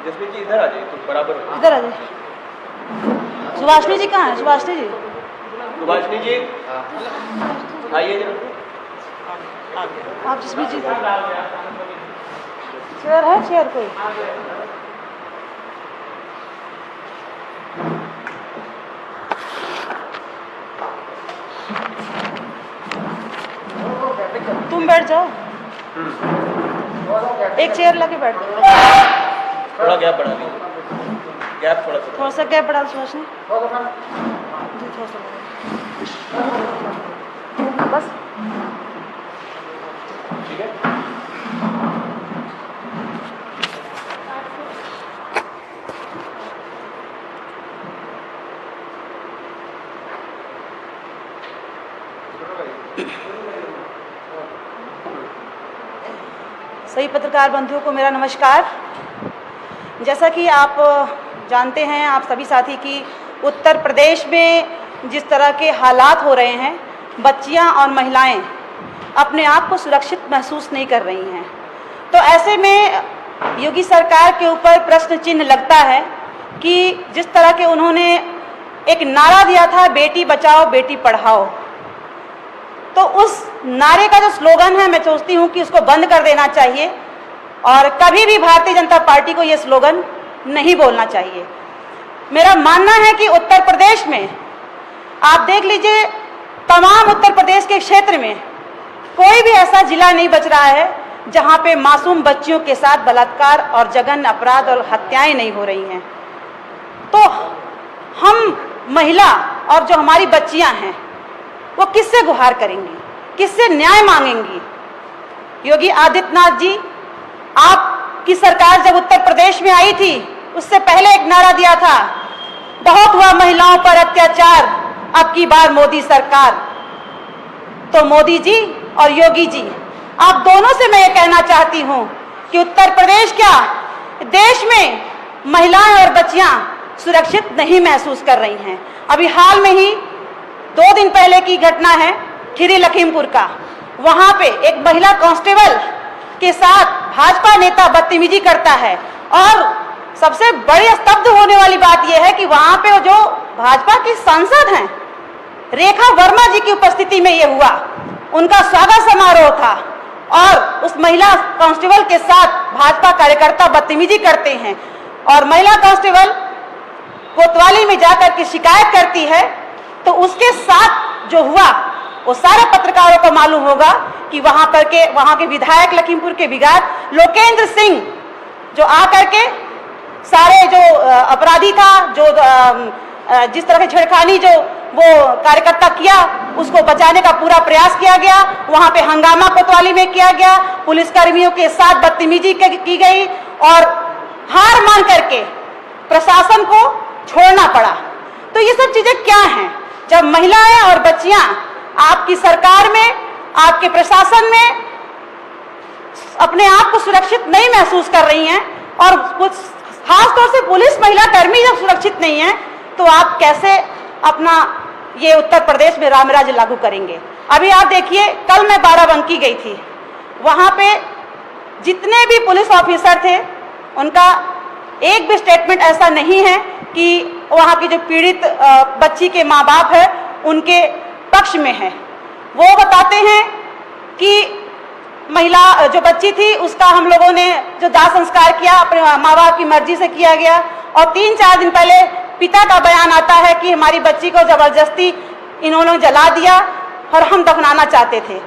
जसमीत जी इधर आ जाइए तो बराबर हो। इधर आ जाइए। सुभाषिनी जी कहाँ है? सुभाषिनी जी, सुभाषिनी जी आइए जरा। आप जसमीत जी, चेयर है? चेयर कोई? तुम बैठ जाओ, एक चेयर लगे बैठ जाओ। थोड़ा गैप बढ़ा लीजिए, गैप थोड़ा सा गैप बढ़ा सुभाषिनी जी, थोड़ा सा बस, ठीक है। सभी पत्रकार बंधुओं को मेरा नमस्कार। जैसा कि आप जानते हैं, आप सभी साथी, कि उत्तर प्रदेश में जिस तरह के हालात हो रहे हैं, बच्चियां और महिलाएं अपने आप को सुरक्षित महसूस नहीं कर रही हैं। तो ऐसे में योगी सरकार के ऊपर प्रश्न चिन्ह लगता है कि जिस तरह के उन्होंने एक नारा दिया था, बेटी बचाओ बेटी पढ़ाओ, तो उस नारे का जो स्लोगन है, मैं सोचती हूँ कि उसको बंद कर देना चाहिए और कभी भी भारतीय जनता पार्टी को ये स्लोगन नहीं बोलना चाहिए। मेरा मानना है कि उत्तर प्रदेश में आप देख लीजिए, तमाम उत्तर प्रदेश के क्षेत्र में कोई भी ऐसा जिला नहीं बच रहा है जहाँ पे मासूम बच्चियों के साथ बलात्कार और जघन्य अपराध और हत्याएं नहीं हो रही हैं। तो हम महिला और जो हमारी बच्चियां हैं वो किससे गुहार करेंगी, किससे न्याय मांगेंगी? योगी आदित्यनाथ जी, आपकी सरकार जब उत्तर प्रदेश में आई थी, उससे पहले एक नारा दिया था, बहुत हुआ महिलाओं पर अत्याचार, अब की बार मोदी सरकार। तो मोदी जी और योगी जी, आप दोनों से मैं ये कहना चाहती हूं कि उत्तर प्रदेश क्या, देश में महिलाएं और बच्चियां सुरक्षित नहीं महसूस कर रही हैं। अभी हाल में ही 2 दिन पहले की घटना है खीरी लखीमपुर का। वहां पे एक महिला कांस्टेबल के साथ भाजपा नेता बदतमीजी करता है और सबसे बड़ी स्तब्ध होने वाली बात यह है कि वहां पे जो भाजपा की सांसद हैं रेखा वर्मा जी की उपस्थिति में यह हुआ। उनका स्वागत समारोह था और उस महिला कांस्टेबल के साथ भाजपा कार्यकर्ता बदतमीजी करते हैं और महिला कांस्टेबल कोतवाली में जाकर के शिकायत करती है। तो उसके साथ जो हुआ वो सारे पत्रकारों को मालूम होगा कि वहां के विधायक लखीमपुर के विधायक लोकेंद्र सिंह जो आकर के सारे जो अपराधी था, जो जिस तरह की छेड़खानी जो वो कार्यकर्ता किया, उसको बचाने का पूरा प्रयास किया गया। वहां पे हंगामा कोतवाली में किया गया, पुलिसकर्मियों के साथ बदतमीजी की गई और हार मान करके प्रशासन को छोड़ना पड़ा। तो ये सब चीजें क्या हैं? जब महिलाएं और बच्चियां आपकी सरकार में, आपके प्रशासन में अपने आप को सुरक्षित नहीं महसूस कर रही हैं और खासतौर से पुलिस महिला कर्मी जब सुरक्षित नहीं है, तो आप कैसे अपना ये उत्तर प्रदेश में रामराज्य लागू करेंगे? अभी आप देखिए, कल मैं बाराबंकी गई थी, वहां पे जितने भी पुलिस ऑफिसर थे उनका एक भी स्टेटमेंट ऐसा नहीं है कि वहाँ की जो पीड़ित बच्ची के माँ बाप है उनके पक्ष में है। वो बताते हैं कि महिला जो बच्ची थी उसका हम लोगों ने जो दाह संस्कार किया अपने माँ बाप की मर्जी से किया गया और 3-4 दिन पहले पिता का बयान आता है कि हमारी बच्ची को जबरदस्ती इन्होंने जला दिया और हम दफनाना चाहते थे।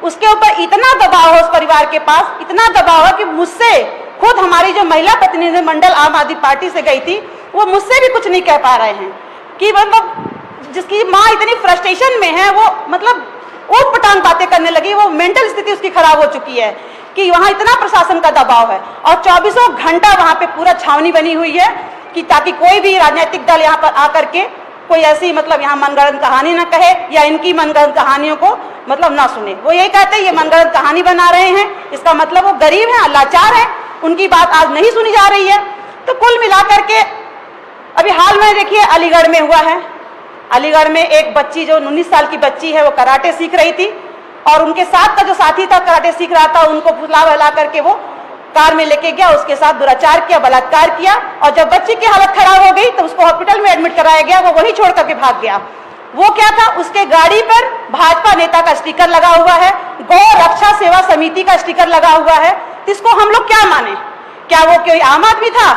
उसके ऊपर इतना दबाव है उस परिवार के पास, इतना दबाव है कि मुझसे खुद हमारी जो महिला प्रतिनिधिमंडल आम आदमी पार्टी से गई थी, वो मुझसे भी कुछ नहीं कह पा रहे हैं कि मतलब जिसकी माँ इतनी फ्रस्ट्रेशन में है, वो मतलब ऊट पटांग बातें करने लगी, वो मेंटल स्थिति उसकी खराब हो चुकी है कि वहाँ इतना प्रशासन का दबाव है और 24 घंटा वहाँ पे पूरा छावनी बनी हुई है कि ताकि कोई भी राजनीतिक दल यहाँ पर आकर के कोई ऐसी मतलब यहाँ मनगढ़ंत कहानी ना कहे या इनकी मनगढ़ंत कहानियों को मतलब ना सुने। वो यही कहते हैं ये मनगढ़ंत कहानी बना रहे हैं, इसका मतलब वो गरीब हैं, लाचार हैं, उनकी बात आज नहीं सुनी जा रही है। तो कुल मिलाकर के अभी हाल में देखिए अलीगढ़ में हुआ है। अलीगढ़ में एक बच्ची जो 19 साल की बच्ची है वो कराटे सीख रही थी और उनके साथ का जो साथी था कराटे सीख रहा था, उनको फुसला बहला करके वो कार में लेके गया, उसके साथ दुराचार किया, बलात्कार किया, और जब बच्ची की हालत खराब हो गई तो उसको हॉस्पिटल में एडमिट कराया गया, वो वहीं छोड़ करके भाग गया। वो क्या था, उसके गाड़ी पर भाजपा नेता का स्टिकर लगा हुआ है, गौ रक्षा सेवा समिति का स्टिकर लगा हुआ है। इसको हम लोग क्या माने? क्या वो कोई आम आदमी था?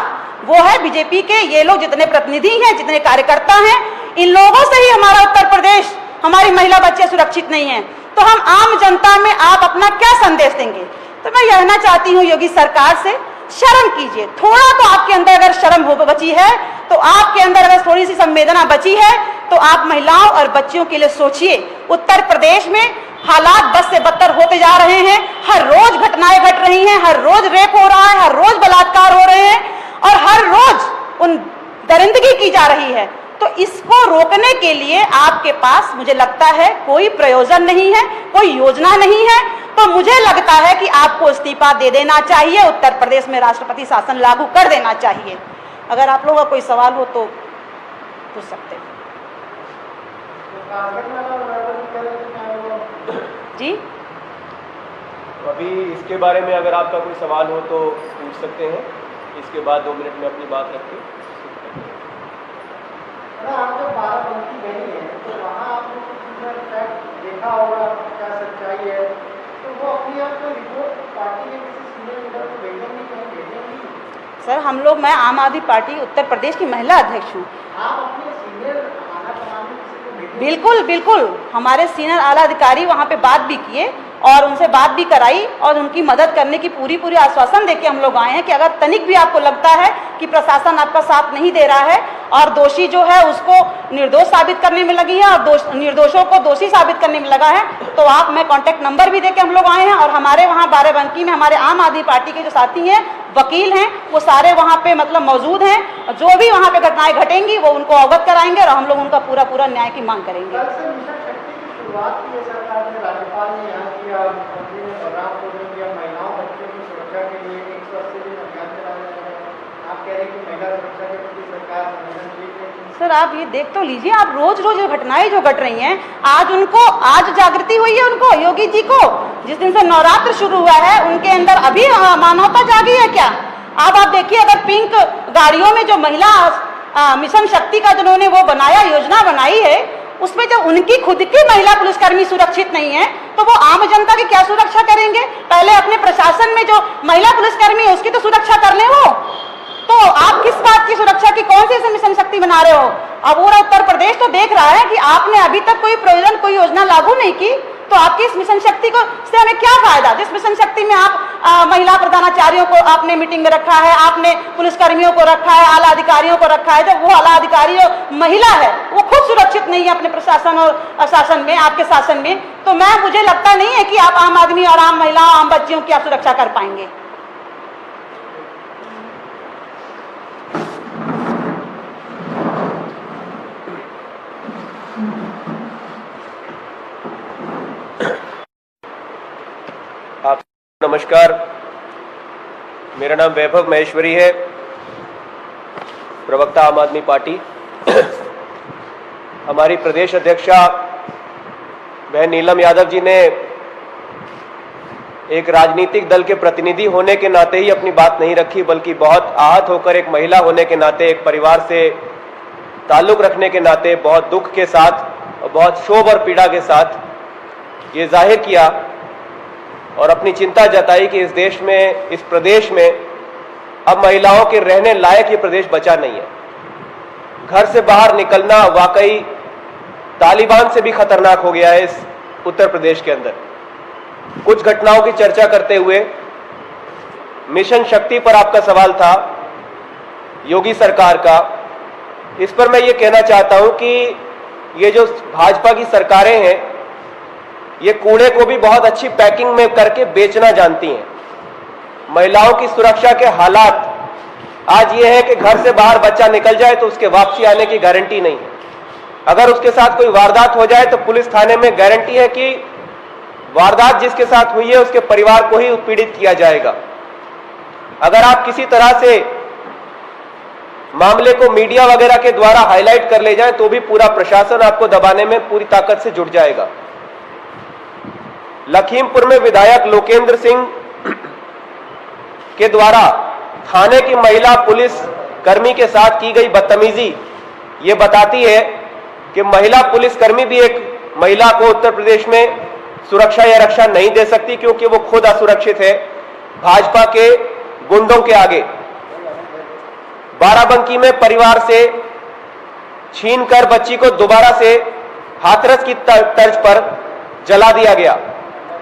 वो है बीजेपी के ये लोग जितने प्रतिनिधि हैं, जितने कार्यकर्ता हैं, इन लोगों से ही हमारा उत्तर प्रदेश, हमारी महिला बच्चे सुरक्षित नहीं है। तो हम आम जनता में आप अपना क्या संदेश देंगे? तो मैं कहना चाहती हूँ योगी सरकार से, शर्म कीजिए, थोड़ा तो आपके अंदर अगर शर्म हो बची है, तो आपके अंदर अगर थोड़ी सी संवेदना बची है, तो आप महिलाओं और बच्चियों के लिए सोचिए। उत्तर प्रदेश में हालात बद से बदतर होते जा रहे हैं, हर रोज घटनाएं घट रही हैं, हर रोज रेप हो रहा है, हर रोज बलात्कार हो रहे हैं, और हर रोज उन दरिंदगी की जा रही है। तो इसको रोकने के लिए आपके पास मुझे लगता है कोई प्रयोजन नहीं है, कोई योजना नहीं है। तो मुझे लगता है कि आपको इस्तीफा दे देना चाहिए, उत्तर प्रदेश में राष्ट्रपति शासन लागू कर देना चाहिए। अगर आप लोगों का कोई सवाल हो तो पूछ सकते हैं। जी, अभी इसके बारे में अगर आपका कोई सवाल हो तो पूछ सकते हैं, इसके बाद 2 मिनट में अपनी बात रखते हैं। आप जब बाराबंकी गई हैं तो वहाँ आपने फैक्ट देखा होगा, क्या सच्चाई है, तो वो अपनी आपको रिपोर्ट पार्टी के किसी सीनियर लीडर को भेजेंगी, कहीं भेजेंगी? सर हम लोग, मैं आम आदमी पार्टी उत्तर प्रदेश की महिला अध्यक्ष हूँ। आप अपने सीनियर आला कमान में किसी को भेजेंगे? बिल्कुल बिल्कुल, हमारे सीनियर आला अधिकारी वहाँ पे बात भी किए और उनसे बात भी कराई और उनकी मदद करने की पूरी आश्वासन देके हम लोग आए हैं कि अगर तनिक भी आपको लगता है कि प्रशासन आपका साथ नहीं दे रहा है और दोषी जो है उसको निर्दोष साबित करने में लगी है और निर्दोषों को दोषी साबित करने में लगा है, तो आप, मैं कॉन्टैक्ट नंबर भी देके हम लोग आए हैं। और हमारे वहाँ बाराबंकी में हमारे आम आदमी पार्टी के जो साथी हैं, वकील हैं, वो सारे वहाँ पे मतलब मौजूद हैं। जो भी वहाँ पे घटनाएं घटेंगी वो उनको अवगत कराएंगे और हम लोग उनका पूरा न्याय की मांग करेंगे। कल से मिशन शक्ति की शुरुआत की है सरकार ने, राज्यपाल ने यहाँ किया, मुख्यमंत्री ने बलरामपुर में किया, महिलाओं बच्चों की सुरक्षा के लिए 180 दिन अभियान चलाया जाएगा। आप कह रहे हैं कि महिला सुरक्षा के प्रति सरकार संवेदनशील है। सर आप ये देख तो लीजिए, आप रोज घटनाएं जो घट रही हैं, आज जागृति हुई है उनको, योगी जी को, जिस दिन से नवरात्र शुरू हुआ है उनके अंदर अभी मानवता जागी है क्या? अब आप देखिए, अगर पिंक गाड़ियों में जो महिला मिशन शक्ति का जिन्होंने वो बनाया, योजना बनाई है, उसमें जब उनकी खुद की महिला पुलिसकर्मी सुरक्षित नहीं है तो वो आम जनता की क्या सुरक्षा करेंगे? पहले अपने प्रशासन में जो महिला पुलिसकर्मी है उसकी तो सुरक्षा कर ले वो। तो आप किस बात की सुरक्षा की, कौन सी मिशन शक्ति बना रहे हो? अब पूरा उत्तर प्रदेश तो देख रहा है कि आपने अभी तक कोई प्रयोजन, कोई योजना लागू नहीं की, तो आपकी इस मिशन शक्ति को से हमें क्या फायदा? जिस मिशन शक्ति में आप महिला प्रधानाचार्यों को आपने मीटिंग में रखा है, आपने पुलिसकर्मियों को रखा है, आला अधिकारियों को रखा है, जब वो आला अधिकारी जो महिला है वो खुद सुरक्षित नहीं है अपने प्रशासन और शासन में, आपके शासन में, तो मुझे लगता नहीं है कि आप आम आदमी और आम महिला, आम बच्चियों की आप सुरक्षा कर पाएंगे। आप नमस्कार, मेरा नाम वैभव महेश्वरी है, प्रवक्ता आम आदमी पार्टी। हमारी प्रदेश अध्यक्षा बहन नीलम यादव जी ने एक राजनीतिक दल के प्रतिनिधि होने के नाते ही अपनी बात नहीं रखी, बल्कि बहुत आहत होकर एक महिला होने के नाते, एक परिवार से ताल्लुक रखने के नाते बहुत दुख के साथ और बहुत क्षोभ और पीड़ा के साथ ये जाहिर किया और अपनी चिंता जताई कि इस देश में, इस प्रदेश में अब महिलाओं के रहने लायक ये प्रदेश बचा नहीं है। घर से बाहर निकलना वाकई तालिबान से भी खतरनाक हो गया है इस उत्तर प्रदेश के अंदर। कुछ घटनाओं की चर्चा करते हुए, मिशन शक्ति पर आपका सवाल था, योगी सरकार का, इस पर मैं ये कहना चाहता हूं कि ये जो भाजपा की सरकारें हैं, ये कूड़े को भी बहुत अच्छी पैकिंग में करके बेचना जानती हैं। महिलाओं की सुरक्षा के हालात आज ये है कि घर से बाहर बच्चा निकल जाए तो उसके वापसी आने की गारंटी नहीं है। अगर उसके साथ कोई वारदात हो जाए तो पुलिस थाने में गारंटी है कि वारदात जिसके साथ हुई है उसके परिवार को ही उत्पीड़ित किया जाएगा। अगर आप किसी तरह से मामले को मीडिया वगैरह के द्वारा हाईलाइट कर ले जाए तो भी पूरा प्रशासन आपको दबाने में पूरी ताकत से जुट जाएगा। लखीमपुर में विधायक लोकेंद्र सिंह के द्वारा थाने की महिला पुलिस कर्मी के साथ की गई बदतमीजी ये बताती है कि महिला पुलिसकर्मी भी एक महिला को उत्तर प्रदेश में सुरक्षा या रक्षा नहीं दे सकती, क्योंकि वो खुद असुरक्षित है भाजपा के गुंडों के आगे। बाराबंकी में परिवार से छीनकर बच्ची को दोबारा से हाथरस की तर्ज पर जला दिया गया।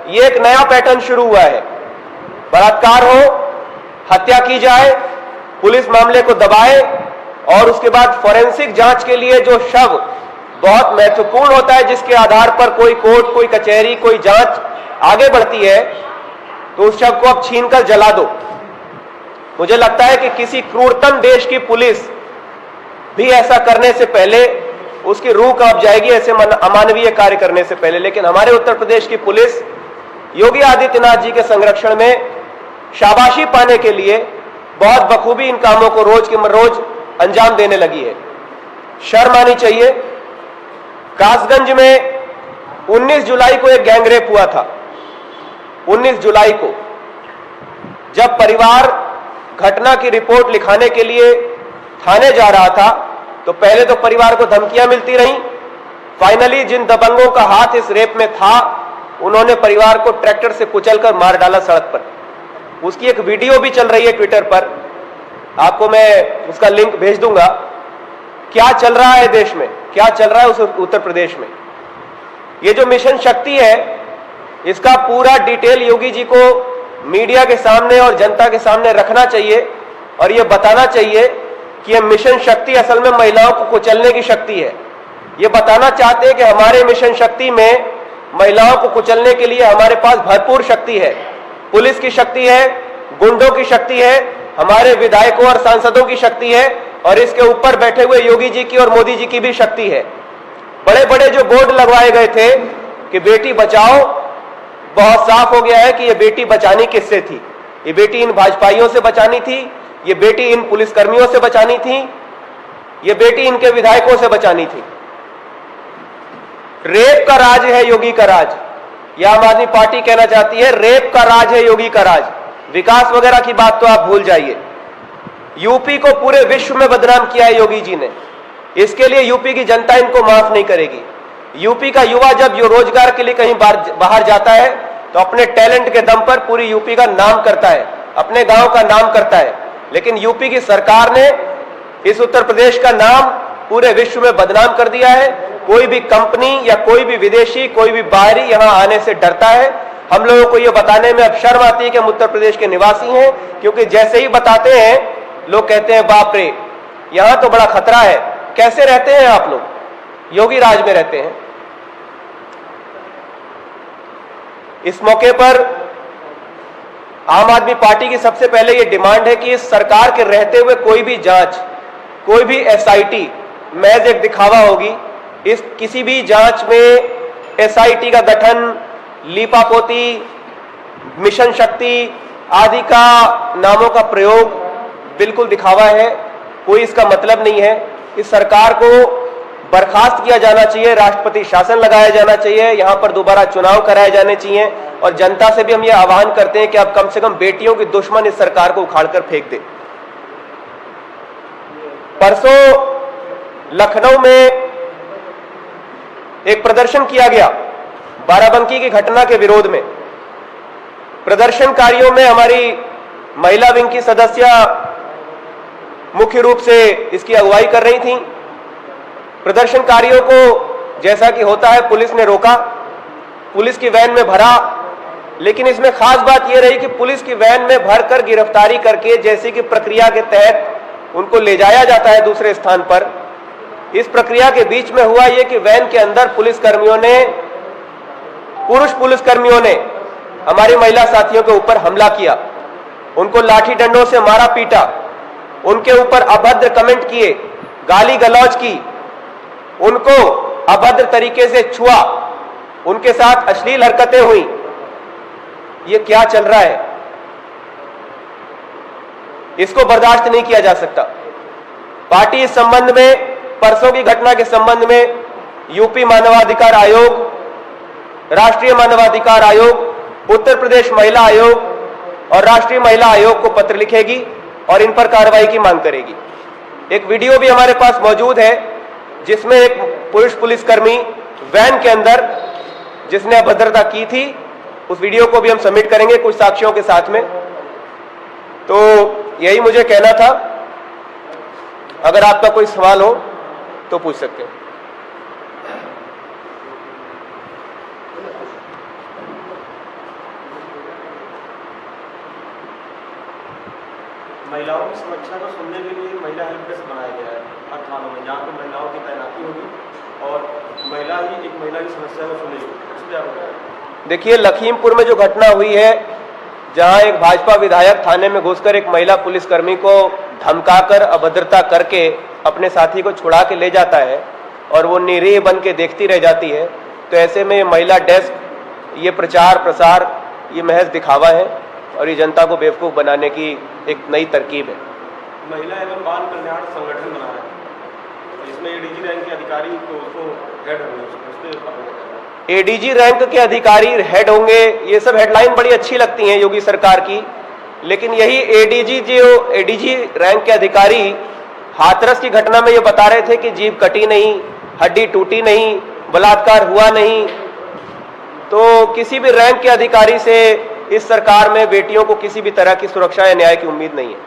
ये एक नया पैटर्न शुरू हुआ है। बलात्कार हो, हत्या की जाए, पुलिस मामले को दबाए और उसके बाद फोरेंसिक जांच के लिए जो शव बहुत महत्वपूर्ण होता है, जिसके आधार पर कोई कोर्ट, कोई कचहरी, कोई जांच आगे बढ़ती है, तो उस शव को अब छीनकर जला दो। मुझे लगता है कि किसी क्रूरतम देश की पुलिस भी ऐसा करने से पहले उसकी रूह कांप जाएगी, ऐसे अमानवीय कार्य करने से पहले। लेकिन हमारे उत्तर प्रदेश की पुलिस योगी आदित्यनाथ जी के संरक्षण में शाबाशी पाने के लिए बहुत बखूबी इन कामों को रोज के रोज अंजाम देने लगी है। शर्म आनी चाहिए। कासगंज में 19 जुलाई को एक गैंगरेप हुआ था। 19 जुलाई को जब परिवार घटना की रिपोर्ट लिखाने के लिए थाने जा रहा था, तो पहले तो परिवार को धमकियां मिलती रहीं। फाइनली जिन दबंगों का हाथ इस रेप में था, उन्होंने परिवार को ट्रैक्टर से कुचलकर मार डाला सड़क पर। उसकी एक वीडियो भी चल रही है ट्विटर पर, आपको मैं उसका लिंक भेज दूंगा। क्या चल रहा है देश में, क्या चल रहा है उस उत्तर प्रदेश में। ये जो मिशन शक्ति है, इसका पूरा डिटेल योगी जी को मीडिया के सामने और जनता के सामने रखना चाहिए और ये बताना चाहिए कि यह मिशन शक्ति असल में महिलाओं को कुचलने की शक्ति है। ये बताना चाहते हैं कि हमारे मिशन शक्ति में महिलाओं को कुचलने के लिए हमारे पास भरपूर शक्ति है। पुलिस की शक्ति है, गुंडों की शक्ति है, हमारे विधायकों और सांसदों की शक्ति है और इसके ऊपर बैठे हुए योगी जी की और मोदी जी की भी शक्ति है। बड़े बड़े जो बोर्ड लगवाए गए थे कि बेटी बचाओ, बहुत साफ हो गया है कि यह बेटी बचानी किससे थी। ये बेटी इन भाजपाइयों से बचानी थी, ये बेटी इन पुलिसकर्मियों से बचानी थी, ये बेटी इनके विधायकों से बचानी थी। रेप का राज है योगी का राज, यह आम आदमी पार्टी कहना चाहती है। रेप का राज है योगी का राज। विकास वगैरह की बात तो आप भूल जाइए। यूपी को पूरे विश्व में बदनाम किया है योगी जी ने। इसके लिए यूपी की जनता इनको माफ नहीं करेगी। यूपी का युवा जब रोजगार के लिए कहीं बाहर जाता है तो अपने टैलेंट के दम पर पूरी यूपी का नाम करता है, अपने गांव का नाम करता है। लेकिन यूपी की सरकार ने इस उत्तर प्रदेश का नाम पूरे विश्व में बदनाम कर दिया है। कोई भी कंपनी या कोई भी विदेशी, कोई भी बाहरी यहां आने से डरता है। हम लोगों को यह बताने में अब शर्म आती है कि हम उत्तर प्रदेश के निवासी हैं, क्योंकि जैसे ही बताते हैं लोग कहते हैं बाप रे, यहां तो बड़ा खतरा है। कैसे रहते हैं आप लोग? योगी राज में रहते हैं। इस मौके पर आम आदमी पार्टी की सबसे पहले यह डिमांड है कि इस सरकार के रहते हुए कोई भी जांच, कोई भी एसआईटी महज एक दिखावा होगी। इस किसी भी जांच में एसआईटी का गठन, लीपापोती, मिशन शक्ति आदि का नामों का प्रयोग बिल्कुल दिखावा है। कोई इसका मतलब नहीं है। इस सरकार को बर्खास्त किया जाना चाहिए, राष्ट्रपति शासन लगाया जाना चाहिए, यहां पर दोबारा चुनाव कराए जाने चाहिए और जनता से भी हम यह आह्वान करते हैं कि अब कम से कम बेटियों की दुश्मन इस सरकार को उखाड़कर फेंक दे। परसों लखनऊ में एक प्रदर्शन किया गया बाराबंकी की घटना के विरोध में। प्रदर्शनकारियों में हमारी महिला विंग की सदस्य मुख्य रूप से इसकी अगुवाई कर रही थीं। प्रदर्शनकारियों को जैसा कि होता है पुलिस ने रोका, पुलिस की वैन में भरा, लेकिन इसमें खास बात यह रही कि पुलिस की वैन में भरकर गिरफ्तारी करके जैसे कि प्रक्रिया के तहत उनको ले जाया जाता है दूसरे स्थान पर। इस प्रक्रिया के बीच में हुआ यह कि वैन के अंदर पुरुष पुलिसकर्मियों ने हमारी महिला साथियों के ऊपर हमला किया, उनको लाठी डंडों से मारा पीटा, उनके ऊपर अभद्र कमेंट किए, गाली गलौज की, उनको अभद्र तरीके से छुआ, उनके साथ अश्लील हरकतें हुई। ये क्या चल रहा है? इसको बर्दाश्त नहीं किया जा सकता। पार्टी इस संबंध में, परसों की घटना के संबंध में यूपी मानवाधिकार आयोग, राष्ट्रीय मानवाधिकार आयोग, उत्तर प्रदेश महिला आयोग और राष्ट्रीय महिला आयोग को पत्र लिखेगी और इन पर कार्रवाई की मांग करेगी। एक वीडियो भी हमारे पास मौजूद है जिसमें एक पुलिसकर्मी वैन के अंदर जिसने अभद्रता की थी, उस वीडियो को भी हम सबमिट करेंगे कुछ साक्ष्यों के साथ में। तो यही मुझे कहना था। अगर आपका कोई सवाल हो तो पूछ सकते हैं। महिलाओं की समस्या को सुनने के लिए महिला हेल्प डेस्क बनाया गया है हर थानों में, जहाँ पर महिलाओं की तैनाती होगी और महिला ही एक महिला की समस्या को सुनेगी। उस पर आप बताएं। देखिए, लखीमपुर में जो घटना हुई है, जहां एक भाजपा विधायक थाने में घुसकर एक महिला पुलिसकर्मी को धमकाकर अभद्रता करके अपने साथी को छुड़ा के ले जाता है और वो निरीह बन के देखती रह जाती है, तो ऐसे में महिला डेस्क, ये प्रचार प्रसार, ये महज दिखावा है और ये जनता को बेवकूफ़ बनाने की एक नई तरकीब है। महिला एवं बाल कल्याण संगठन बना है, इसमें एडीजी रैंक के अधिकारी तो उसको हेड होंगे, उस पर एडीजी रैंक के अधिकारी हेड होंगे, ये सब हेडलाइन बड़ी अच्छी लगती हैं योगी सरकार की, लेकिन यही एडीजी रैंक के अधिकारी हाथरस की घटना में ये बता रहे थे कि जीभ कटी नहीं, हड्डी टूटी नहीं, बलात्कार हुआ नहीं। तो किसी भी रैंक के अधिकारी से इस सरकार में बेटियों को किसी भी तरह की सुरक्षा या न्याय की उम्मीद नहीं है।